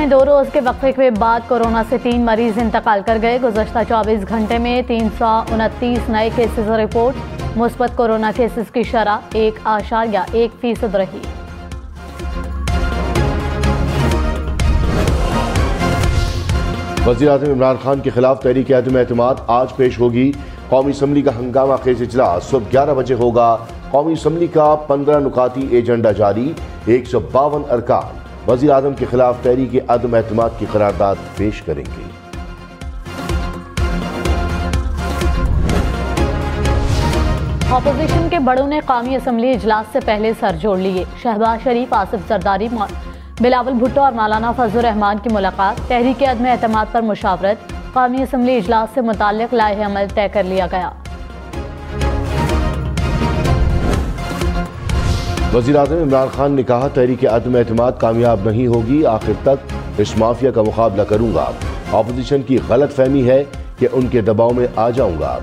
में 2 रोज़ के वक्फे के बाद कोरोना से 3 मरीज इंतकाल कर गए। गुज़श्ता 24 घंटे में 329 नए केसेस रिपोर्ट। मुस्बत कोरोना केसेस की शरह 1.1% रही। वज़ीर-ए-आज़म इमरान खान के खिलाफ तहरीक अदम एतमाद आज पेश होगी। कौमी असम्बली का हंगामा खेज इजलास सुबह 11 बजे होगा। कौमी असम्बली का 15 नुकाती एजेंडा जारी, 152 अरकान वज़ीर आज़म के खिलाफ तहरीक अदम एतमाद की करारदाद पेश करेंगे। अपोजिशन के बड़ों ने कौमी असम्बली इजलास से पहले सर जोड़ लिए। शहबाज शरीफ, आसिफ जरदारी, बिलावल भुट्टो और मौलाना फजल रहमान की मुलाकात। तहरीक अदम एतमाद पर मुशावरत। कौमी असम्बली इजलास से मुताल्लिक लाहे अमल तय कर लिया गया। वज़ीर आज़म इमरान खान ने कहा, तहरीक अदम एतमाद कामयाब नहीं होगी, आखिर तक इस माफिया का मुकाबला करूंगा। अपोजिशन की गलत फहमी है कि उनके दबाव में आ जाऊंगा।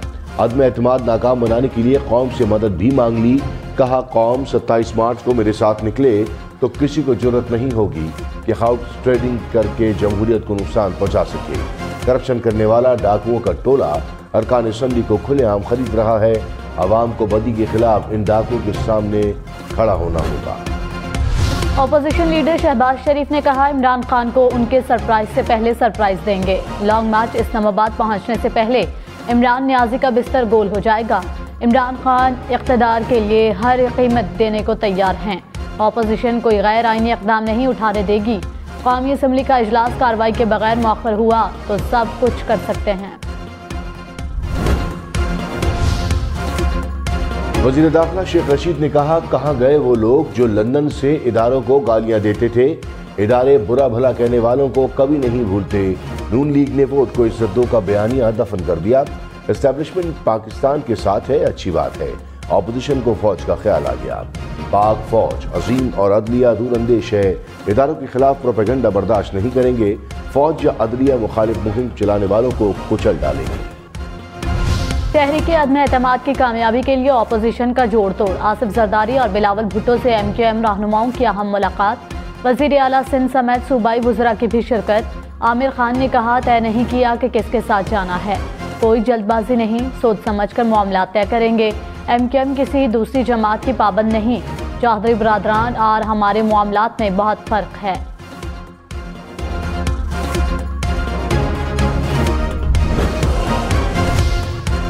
अदम एतमाद नाकाम बनाने के लिए कौम से मदद भी मांग ली। कहा, कौम 27 मार्च को मेरे साथ निकले तो किसी को जरूरत नहीं होगी कि हाउस ट्रेडिंग करके जमहूरियत को नुकसान पहुंचा सके। करप्शन करने वाला डाकुओं का टोला अरकान असम्बली को खुलेआम खरीद रहा है। अवाम को बदी के खिलाफ इन डाकुओं के सामने खड़ा होना होगा। अपोजिशन लीडर शहबाज शरीफ ने कहा, इमरान खान को उनके सरप्राइज से पहले सरप्राइज देंगे। लॉन्ग मार्च इस्लामाबाद पहुंचने से पहले इमरान न्याजी का बिस्तर गोल हो जाएगा। इमरान खान इक़्तिदार के लिए हर कीमत देने को तैयार हैं। अपोजिशन कोई गैर आईनी इक़दाम नहीं उठाने देगी। कौमी असम्बली का इजलास कार्रवाई के बगैर मौखर हुआ तो सब कुछ कर सकते हैं। वज़ीर दाखिला शेख रशीद ने कहा, कहाँ गए वो लोग जो लंदन से इदारों को गालियां देते थे। इदारे बुरा भला कहने वालों को कभी नहीं भूलते। नून लीग ने वोट को इज्जत दो का बयानिया दफन कर दिया। एस्टेब्लिशमेंट पाकिस्तान के साथ है, अच्छी बात है। अपोजिशन को फौज का ख्याल आ गया। पाक फौज अजीम और अदलिया दूर अंदेश है। इदारों के खिलाफ प्रोपेगेंडा बर्दाश्त नहीं करेंगे। फौज या अदलिया मुखालिफ मुहिम चलाने वालों को कुचल डालेंगे। तहरीक अदम एतमाद की कामयाबी के लिए अपोजिशन का जोड़ तोड़। आसिफ जरदारी और बिलावल भुट्टो से MKM रहनुमाओं की अहम मुलाकात। वज़ीर आला सिंध समेत सूबाई वज़रा की भी शिरकत। आमिर खान ने कहा, तय नहीं किया कि किसके साथ जाना है, कोई जल्दबाजी नहीं, सोच समझ कर मामला तय करेंगे। MKM किसी दूसरी जमात की पाबंद नहीं। चौधरी बरादरान और हमारे मामलात में बहुत फ़र्क है।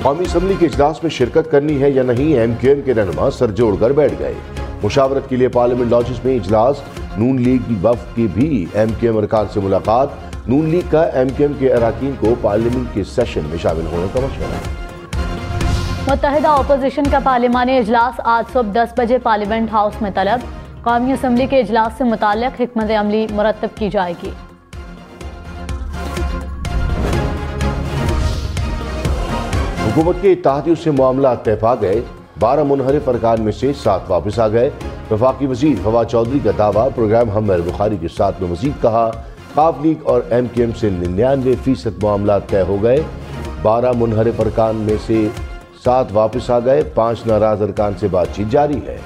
कौमी असम्बली के इजलास में शिरकत करनी है या नहीं, MKM के रहनुमा सर जोड़कर बैठ गए। मुशावरत के लिए पार्लियामेंट लॉजिस में इजलास। नून लीग की वफ़द की भी MKM अरकान से मुलाकात। नून लीग का MKM के अरकान को पार्लियामेंट के सेशन में शामिल होने का मशवरा। मुत्तहिदा अपोजिशन का पार्लिमानी इजलास आज सुबह 10 बजे पार्लियामेंट हाउस में तलब। कौमी असम्बली के इजलास से मुताल्लिक हिकमत अमली मुरतब की जाएगी। हुकूमत के इत्तेहादियों से मामला तय पा गए। 12 मुनहरिफ अरकान में से 7 वापस आ गए। वफाकी वजीर फवाद चौधरी का दावा। प्रोग्राम हम बुखारी के साथ में मजीद कहा, काफ लीग और MKM से 99% मामला तय हो गए। 12 मुनहरिफ अरकान में से 7 वापस आ गए। 5 नाराज अरकान से बातचीत जारी है।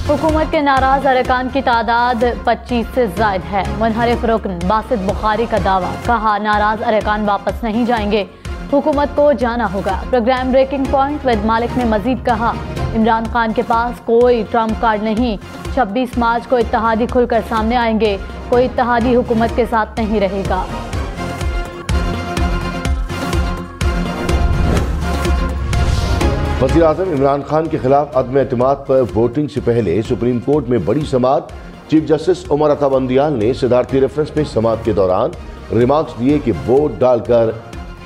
हुकूमत के नाराज अरकान की तादाद 25 से जायद है। मुनहरिफ रुकन बासित बुखारी का दावा। कहा, नाराज अरकान वापस नहीं जाएंगे, हुकूमत को जाना होगा। प्रोग्राम ब्रेकिंग पॉइंट विद मालिक ने मजीद कहा, इमरान खान के पास कोई ट्रम्प कार्ड नहीं। 26 मार्च को इत्तेहादी खुलकर सामने आएंगे। कोई इत्तेहादी हुकूमत के साथ नहीं रहेगा। वज़ीर आज़म इमरान खान के खिलाफ अदम एतमाद पर वोटिंग से पहले सुप्रीम कोर्ट में बड़ी समाअत। चीफ जस्टिस उमर अता बंदियाल ने सदारती रेफरेंस में समाअत के दौरान रिमार्क्स दिए कि वोट डालकर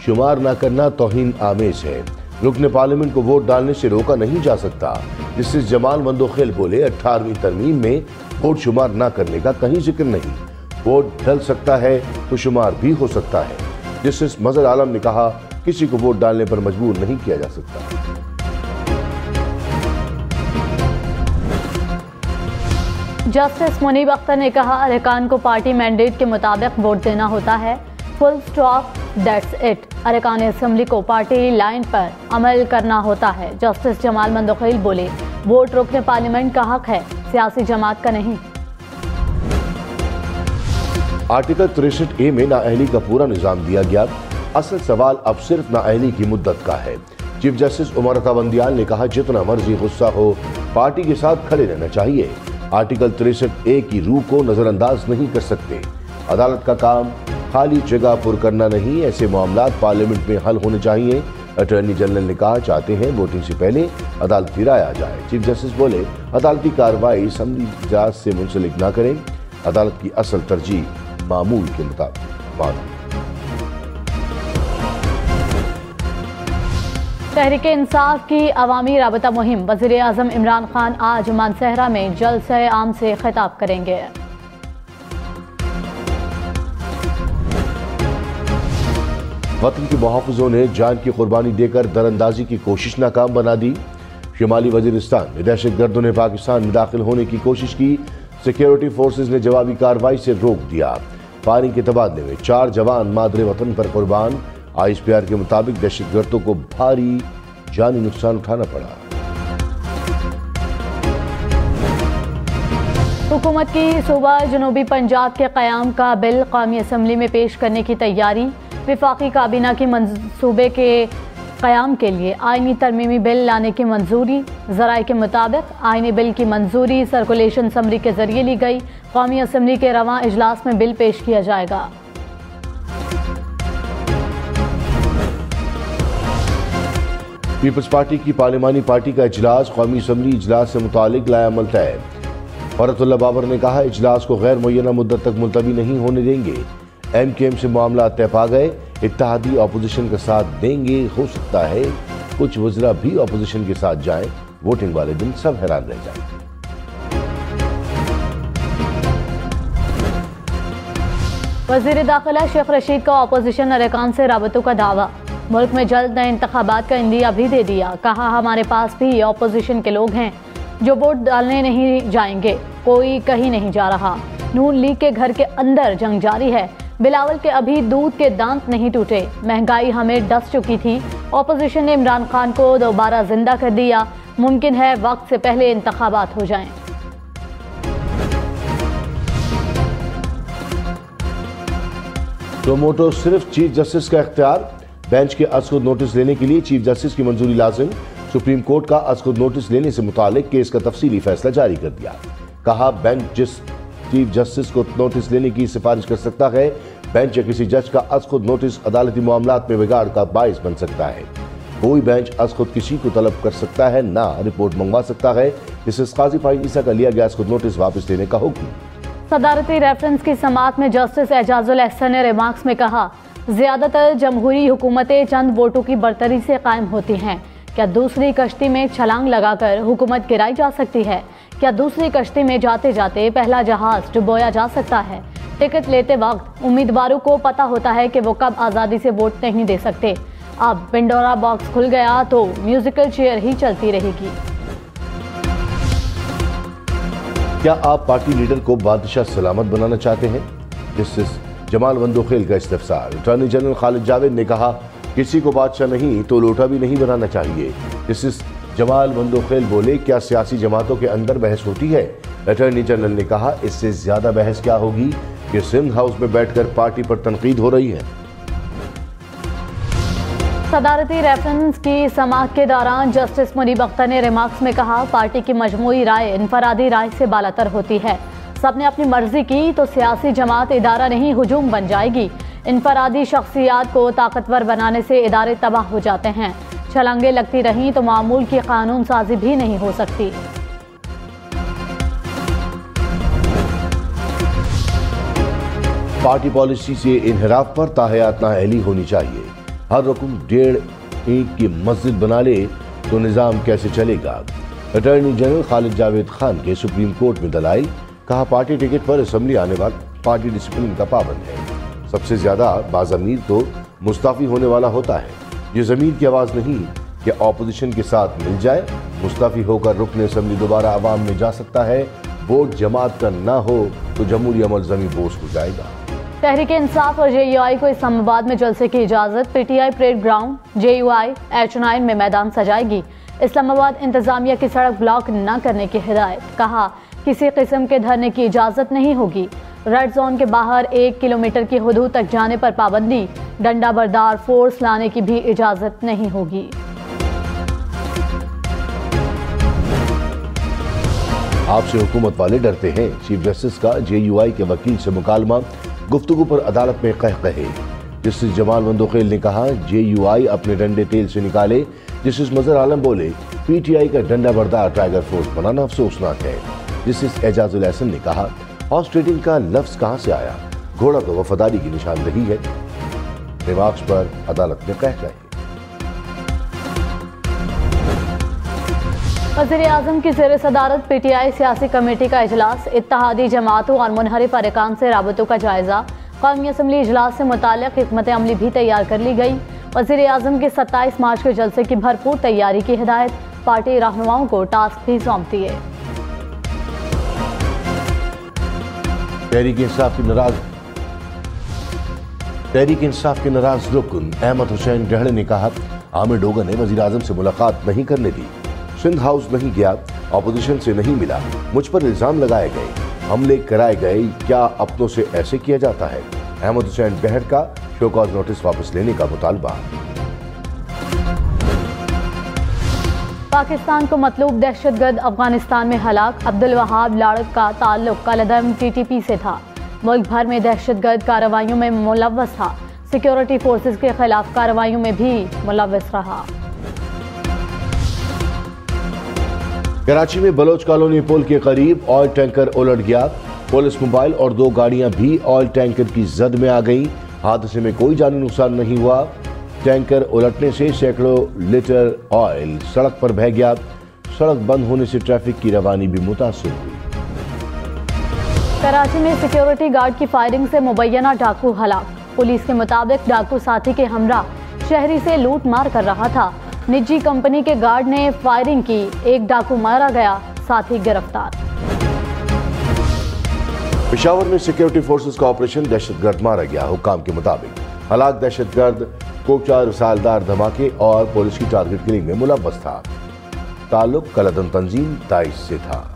शुमार न करना तौहीन आमेज है। रुकन पार्लियामेंट को वोट डालने से रोका नहीं जा सकता। जस्टिस जमाल मंदोखेल बोले, 18वीं तरमीम में वोट शुमार न करने का कहीं जिक्र नहीं। वोट डल सकता है तो शुमार भी हो सकता है। जस्टिस मजहर आलम ने कहा, किसी को वोट डालने पर मजबूर नहीं किया जा सकता। जस्टिस मुनीब अख्तर ने कहा, अरकान को पार्टी मैंडेट के मुताबिक वोट देना होता है। Full stop, that's it. अरकान असम्बली को पार्टी लाइन पर अमल करना होता है। जस्टिस जमाल मंदोखेल बोले, वोट रुकन पार्लियामेंट का हक है, सियासी जमात का नहीं। आर्टिकल 63A में नाअहली का पूरा निजाम दिया गया। असल सवाल अब सिर्फ नाअहली की मुद्दत का है। चीफ जस्टिस उमर अता बंदियाल ने कहा, जितना मर्जी गुस्सा हो पार्टी के साथ खड़े रहना चाहिए। आर्टिकल 63A की रूह को नजरअंदाज नहीं कर सकते। अदालत का काम खाली जगह पुर करना नहीं, ऐसे मामलात पार्लियामेंट में हल होने चाहिए। अटॉर्नी जनरल ने कहा, चाहते हैं वोटिंग से पहले अदालती राय आ जाए। चीफ जस्टिस बोले, अदालती कार्रवाई असम्बली इजलास से मुंसलिक न करें। अदालत की असल तरजीह मामूल के मुताबिक। तहरीके इंसाफ की अवामी राबता मुहिम, वज़ीर आज़म इमरान खान आज मानसहरा में जलसे आम से खिताब करेंगे। वतन के मुहाफ़िज़ों ने जान की कुर्बानी देकर दरअंदाजी की कोशिश नाकाम बना दी। शुमाली वज़ीरिस्तान में दहशतगर्दों ने पाकिस्तान में दाखिल होने की कोशिश की। सिक्योरिटी फोर्सेज ने जवाबी कार्रवाई से रोक दिया। फायरिंग के तबादले में 4 जवान मादरे वतन पर कुर्बान। ISPR के मुताबिक दहशतगर्दों को भारी जानी नुकसान उठाना पड़ा। हुकूमत की सूबा जनूबी पंजाब के क़याम का बिल कौमी असम्बली में पेश करने की तैयारी। विफाकी काबीना की मंसूबे के क़याम के लिए आइनी तरमीमी बिल लाने की मंजूरी। ज़राए के मुताबिक आइनी बिल की मंजूरी सर्कुलेशन समरी के जरिए ली गई। कौमी असम्बली के रवां इजलास में बिल पेश किया जाएगा। पीपल्स पार्टी की पार्लिमानी पार्टी का इजलास, कौमी असम्बली इजलास से मुतालिक लायामल तय। फरतुल्लाह बाबर ने कहा, इजलास को गैर मुय्यना मुद्दत तक मुलतवी नहीं होने देंगे। MKM से मामला तय पा गए, इत्तेहादी अपोजिशन का साथ देंगे। हो सकता है कुछ वज़रा भी अपोजिशन के साथ जाएं। वोटिंग वाले दिन सब हैरान रह जाएंगे। वज़ीर दाखिला शेख रशीद का अपोजिशन अरकान से राबतों का दावा। मुल्क में जल्द नए इंतखाबात का इंदिया भी दे दिया। कहा, हमारे पास भी अपोजिशन के लोग हैं जो वोट डालने नहीं जाएंगे। कोई कहीं नहीं जा रहा। नून लीग के घर के अंदर जंग जारी है। बिलावल के अभी दूध के दांत नहीं टूटे। महंगाई हमें डस चुकी थी। अपोजिशन ने इमरान खान को दोबारा जिंदा कर दिया। मुमकिन है वक्त से पहले इंतखाबात हो जाएं। तो मोटो सिर्फ चीफ जस्टिस का इख्तियार। बेंच के अज़-खुद नोटिस लेने के लिए चीफ जस्टिस की मंजूरी लाजिम। सुप्रीम कोर्ट का अज़-खुद नोटिस लेने से मुतालिक केस का तफसीली फैसला जारी कर दिया। कहा, बेंच जिस चीफ जस्टिस को नोटिस लेने की सिफारिश कर सकता है, बेंच या किसी जज का अज़-खुद नोटिस अदालती मामलात में बिगाड़ का बाइस बन सकता है। कोई बेंच अज़-खुद किसी को तलब कर सकता है, ना रिपोर्ट मंगवा सकता है। जस्टिस काजी फाहीम ईसा का लिया गया अज़-खुद नोटिस वापस लेने का हुक्म। सदारती रेफरेंस की समाअत में जस्टिस एजाजुल एहसन ने रिमार्क्स में कहा, ज्यादातर जमहूरी हुकूमतें चंद वोटों की बरतरी से कायम होती हैं। क्या दूसरी कश्ती में छलांग लगाकर हुकूमत गिराई जा सकती है? क्या दूसरी कश्ती में जाते जाते पहला जहाज डुबोया जा सकता है? टिकट लेते वक्त उम्मीदवारों को पता होता है कि वो कब आज़ादी से वोट नहीं दे सकते। अब पिंडोरा बॉक्स खुल गया तो म्यूजिकल चेयर ही चलती रहेगी। क्या आप पार्टी लीडर को बादशाह सलामत बनाना चाहते हैं? जस्टिस जमाल बंदोखेल का इस्तिफसार। अटॉर्नी जनरल खालिद जावेद ने कहा, किसी को बादशाह नहीं तो लोटा भी नहीं बनाना चाहिए। जस्टिस जमाल बंदोखेल बोले, क्या सियासी जमातों के अंदर बहस होती है? अटॉर्नी जनरल ने कहा, इससे ज्यादा बहस क्या होगी कि सिंध हाउस में बैठकर पार्टी पर तनकीद हो रही है। सदारती रेफरेंस की समाअत के दौरान जस्टिस मुनीब अख्तर ने रिमार्क्स में कहा, पार्टी की मजमूई राय इनफरादी राय से बालातर होती है। सबने अपनी मर्जी की तो सियासी जमात इदारा नहीं हुजूम बन जाएगी। इनफरादी शख्सियात को ताकतवर बनाने से इदारे तबाह हो जाते हैं। छलांगे लगती रहीं तो मामूल की कानून साजी भी नहीं हो सकती। पार्टी पॉलिसी से इनहराफ पर ताहयात नाअहली होनी चाहिए। हर रुकन 1.5 ईंट की मस्जिद बना ले तो निज़ाम कैसे चलेगा? अटॉर्नी जनरल खालिद जावेद खान के सुप्रीम कोर्ट में दलाइल। कहा, पार्टी टिकट पर असम्बली आने वाला पार्टी डिसिप्लिन का पाबंद है। सबसे ज्यादा बाज़मीर तो मुस्ताफी होने वाला होता है। ये ज़मीर की आवाज़ नहीं कि अपोजिशन के साथ मिल जाए। मुस्ताफी होकर रुकने असम्बली दोबारा आवाम में जा सकता है। वोट जमात का ना हो तो जमहूरी अमल ज़मीन बोझ हो जाएगा। तहरीक इंसाफ और JUI को इस्लामाबाद में जलसे की इजाजत। PTI parade ground, JUI H9 में मैदान सजाएगी। इस्लामाबाद इंतजामिया की सड़क ब्लॉक न करने की हिदायत। कहा किसी किस्म के धरने की इजाजत नहीं होगी। रेड जोन के बाहर 1 किलोमीटर की हदूद तक जाने पर पाबंदी। डंडा बरदार फोर्स लाने की भी इजाजत नहीं होगी। आपसे हुकूमत वाले डरते हैं। चीफ जस्टिस का JUI के वकील से मुकालमा, गुफ्तगू पर अदालत में कहे। जस्टिस जमाल मंदोखेल ने कहा JUI अपने डंडे तेल से निकाले। जस्टिस मजहर आलम बोले PTI का डंडा बरदार टाइगर फोर्स बनाना अफसोसनाक है। जस्टिस एजाजुल एहसन ने कहा हॉर्स ट्रेडिंग का लफ्ज कहां से आया, घोड़ा तो वफादारी की निशानदेही है। रिमार्क्स पर अदालत में कहे। वज़ीर-ए-आज़म की ज़ेर सदारत PTI सियासी कमेटी का इजलास। इत्तेहादी जमातों और मुनहरिफ अरकान से राबतों का जायजा। कौमी असम्बली इजलास से मुताल्लिक़ हिकमत अमली भी तैयार कर ली गई। वज़ीर-ए-आज़म के 27 मार्च के जलसे की भरपूर तैयारी की हिदायत। पार्टी रहनुमाओं को टास्क भी सौंपती है। तहरीक इंसाफ के नाराज रुकन अहमद हुसैन डहड़े ने कहा आमिर डोगर ने वज़ीर-ए-आज़म से मुलाकात नहीं करने दी। सिंध हाउस नहीं गया, ऑपोजिशन से नहीं मिला, मुझ पर इल्जाम लगाए गए, हमले कराए गए। क्या अपनों से ऐसे किया जाता है? अहमद हुसैन डहड़ का शो कॉज नोटिस वापस लेने का मुतालबा। पाकिस्तान को मतलूब दहशतगर्द अफगानिस्तान में हलाक। अब्दुल वहाब लाड़क का ताल्लुक कलदम TTP से था। मुल्क भर में दहशतगर्द कार्रवाइयों में मुलव्वस था। सिक्योरिटी फोर्सेज के खिलाफ कार्रवाइयों में भी मुलव्वस रहा। कराची में बलोच कॉलोनी पुल के करीब ऑयल टैंकर उलट गया। पुलिस मोबाइल और 2 गाड़ियां भी ऑयल टैंकर की जद में आ गईं। हादसे में कोई जानी नुकसान नहीं हुआ। टैंकर उलटने से सैकड़ों लीटर ऑयल सड़क पर बह गया। सड़क बंद होने से ट्रैफिक की रवानी भी मुतासिर हुई। कराची में सिक्योरिटी गार्ड की फायरिंग से मुबैना डाकू हलाक। पुलिस के मुताबिक डाकू साथी के हमरा शहरी से लूट मार कर रहा था। निजी कंपनी के गार्ड ने फायरिंग की, एक डाकू मारा गया, साथी गिरफ्तार। पेशावर में सिक्योरिटी फोर्सेस का ऑपरेशन, दहशतगर्द मारा गया। हुक्काम के मुताबिक हलाक दहशतगर्द कोकचा रसालदार धमाके और पुलिस की टारगेट किलिंग में मुलव्वस था। ताल्लुक कलदम तंजीम दाइश से था।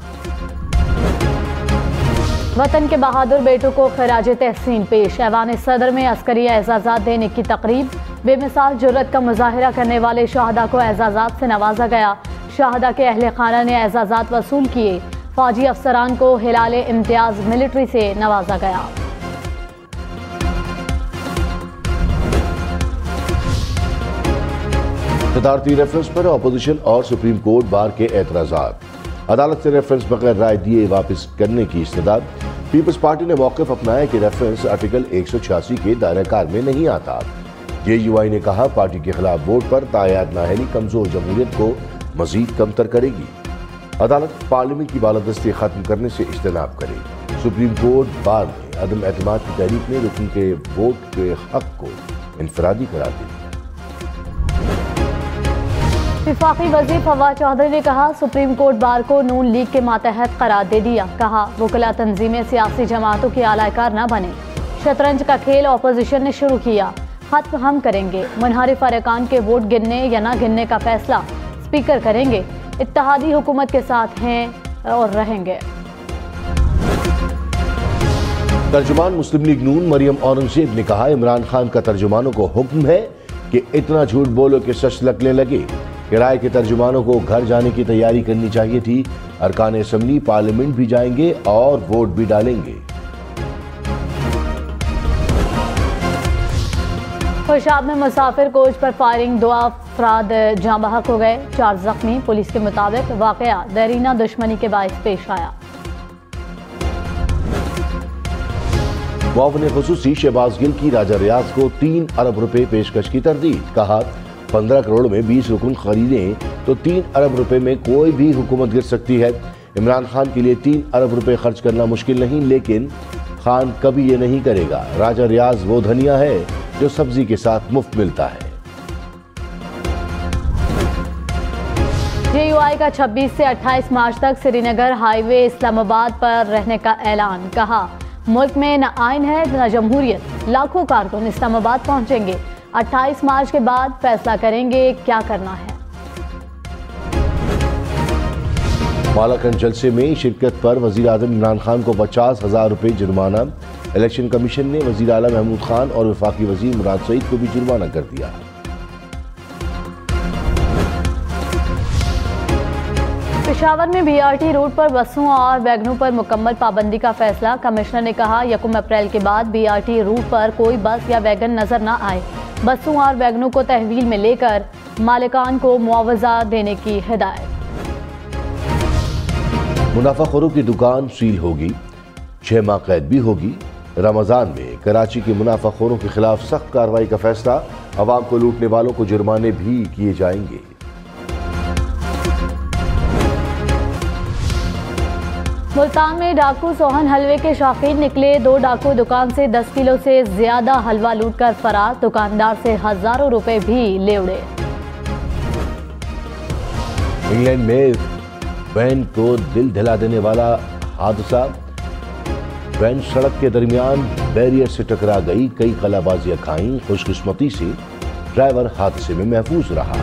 वतन के बहादुर बेटों को खराज तहसीन पेश। ऐवान सदर में अस्करी एजाजात देने की तकरीब। बेमिसाल जुर्रत का मुजाहिरा करने वाले शहादा को एजाजात से नवाजा गया। शहादा के अहले खाना ने एजाजात वसूल किए। फौजी अफसरान को हिलाल इम्तियाज मिलिट्री से नवाजा गया। सदारती रेफरेंस पर अपोजिशन और सुप्रीम कोर्ट बार के एतराजात। अदालत से रेफरेंस बगैर राय दिए वापस करने की इस्तदाद। पीपल्स पार्टी ने मौक़िफ़ अपनाया कि रेफरेंस आर्टिकल 186 के दायरेकार में नहीं आता। JUI ने कहा पार्टी के खिलाफ वोट पर तायाद नाअहली कमजोर जमहूरियत को मजीद कमतर करेगी। अदालत पार्लियामेंट की बालादस्ती खत्म करने से इज्तनाब करे। सुप्रीम कोर्ट बार ने अदम एतमाद की तहरीक में रुकन के वोट के हक को इनफरादी करार दी। वफाकी वज़ीर फवाद चौधरी ने कहा सुप्रीम कोर्ट बार को नून लीग के मातहत करार दे दिया। कहा वकला तंजीमें सियासी जमातों के आलाकार न बने। शतरंज का खेल ऑपोजिशन ने शुरू किया, खत्म हम करेंगे। मुनहरिफ अरकान के वोट गिनने या न गिनने का फैसला स्पीकर करेंगे। इत्तेहादी हुकूमत के साथ हैं और रहेंगे। तर्जुमान मुस्लिम लीग नून मरियम औरंगजेब ने कहा इमरान खान का तर्जुमानों को हुक्म है कि इतना झूठ बोलो कि सच लगने लगे। किराए के तर्जुमानों को घर जाने की तैयारी करनी चाहिए थी। अरकान असम्बली पार्लियामेंट भी जाएंगे और वोट भी डालेंगे। खुशाब में मुसाफिर कोच पर फायरिंग, 2 अफराद जाँ बहक हो गए, 4 जख्मी। पुलिस के मुताबिक वाकया देरीना दुश्मनी के बायस पेश आया। मुआविन खुसूसी शहबाज गिल की राजा रियाज को 3 अरब रुपए पेशकश की तरदीद। कहा 15 करोड़ में 20 रुकन खरीदें तो 3 अरब रुपए में कोई भी हुकूमत गिर सकती है। इमरान खान के लिए 3 अरब रुपए खर्च करना मुश्किल नहीं, लेकिन खान कभी ये नहीं करेगा। राजा रियाज वो धनिया है जो सब्जी के साथ मुफ्त मिलता है। JUI का 26 से 28 मार्च तक श्रीनगर हाईवे इस्लामाबाद पर रहने का ऐलान। कहा मुल्क में न आइन है न जमहूरियत। लाखों कारकुन इस्लामाबाद पहुंचेंगे। 28 मार्च के बाद फैसला करेंगे क्या करना है। मालाकंड जलसे में शिरकत पर वजीर आजम इमरान खान को 50,000 रुपये जुर्माना। इलेक्शन कमीशन ने वजीर आला महमूद खान और वफाकी वजीर मुराद सईद को भी जुर्माना कर दिया। पेशावर में BRT रूट पर बसों और वैगनों पर मुकम्मल पाबंदी का फैसला। कमिश्नर ने कहा 1 अप्रैल के बाद BRT रूट पर कोई बस या वैगन नजर न आए। बसों और वैगनों को तहवील में लेकर मालिकान को मुआवजा देने की हिदायत। मुनाफाखोरों की दुकान सील होगी, 6 माह कैद भी होगी। रमजान में कराची के मुनाफाखोरों के खिलाफ सख्त कार्रवाई का फैसला। अवाम को लूटने वालों को जुर्माने भी किए जाएंगे। मुल्तान में डाकू सोहन हलवे के शौकीन निकले। 2 डाकू दुकान से 10 किलो से ज्यादा हलवा लूटकर फरार। दुकानदार से हजारों रुपए भी ले उड़े। इंग्लैंड में वैन को दिल दिला देने वाला हादसा। वैन सड़क के दरमियान बैरियर से टकरा गई, कई कलाबाजियां खाईं। खुशकिस्मती से ड्राइवर हादसे में महफूज रहा।